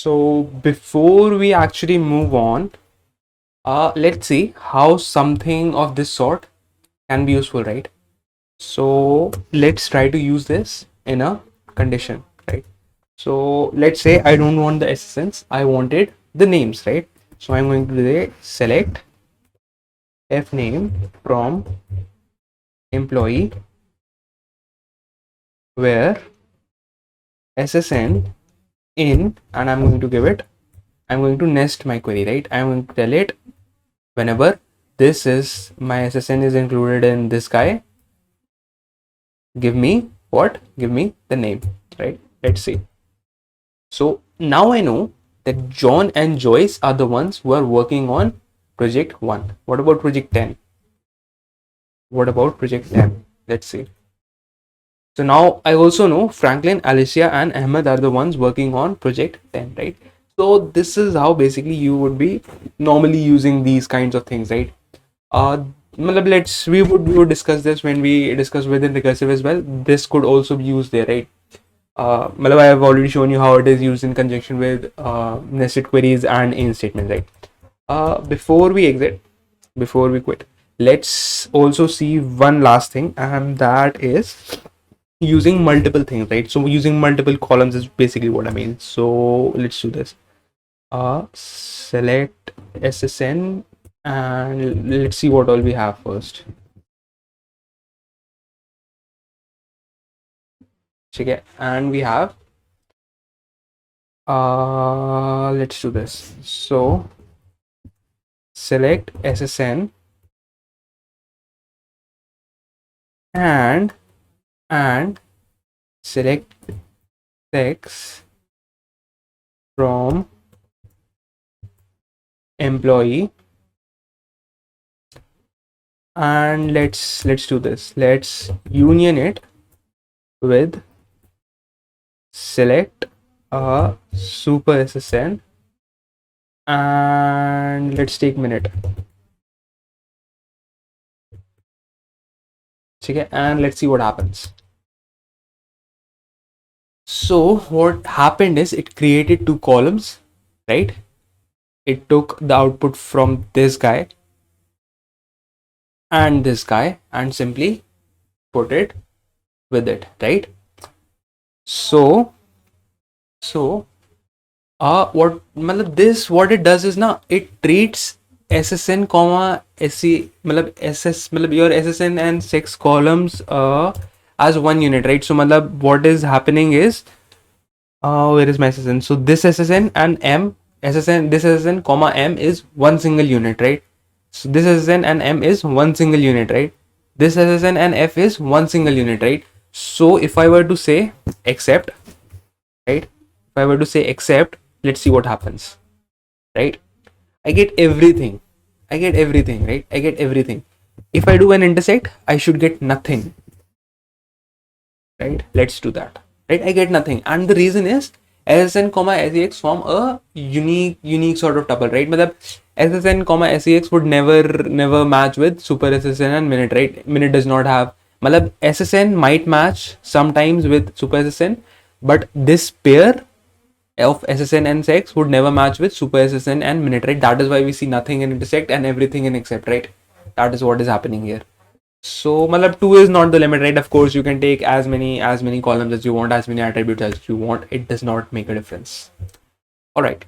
So before we actually move on, let's see how something of this sort can be useful, right? So let's try to use this in a condition, right? So let's say I don't want the SSNs, I wanted the names, right? So I'm going to say select f name from employee where SSN in, and I'm going to give it, I'm going to nest my query, right? I'm going to tell it whenever this is my SSN is included in this guy, give me what? Give me the name, right? Let's see. So now I know that John and Joyce are the ones who are working on project 1. What about project 10? What about project 10? Let's see. So now I also know Franklin, Alicia, and Ahmed are the ones working on project 10, right? So this is how basically you would be normally using these kinds of things, right? We would discuss this when we discuss within recursive as well. This could also be used there, right? I have already shown you how it is used in conjunction with nested queries and in statements, right? Before we quit, let's also see one last thing, and that is using multiple things, right? So using multiple columns is basically what I mean. So let's do this. Select SSN and let's see what all we have first. Okay, and we have let's do this. So select SSN and select text from employee, and let's do this. Let's union it with select a super SSN, and let's take minute. Okay, and let's see what happens. So what happened is it created two columns, right? It took the output from this guy and this guy and simply put it with it, right? So what it does is now it treats SSN comma SC your SSN and 6 columns as one unit, right? So what is happening is where is my SSN? So this SSN and M SSN, this SSN comma M is one single unit, right? So this SSN and M is one single unit, right? This SSN and F is one single unit, right? So if I were to say except, right? If I were to say except, let's see what happens, right? I get everything, right? I get everything. If I do an intersect, I should get nothing, right? Let's do that, right? I get nothing, and the reason is SSN comma SEX form a unique sort of tuple, right? SSN comma SEX would never match with super SSN and minute, right? Minute does not have, SSN might match sometimes with super SSN, but this pair of SSN and sex would never match with super SSN and minute, right? That is why we see nothing in intersect and everything in except, right? That is what is happening here. So 2 is not the limit, right? Of course you can take as many columns as you want, as many attributes as you want. It does not make a difference. All right.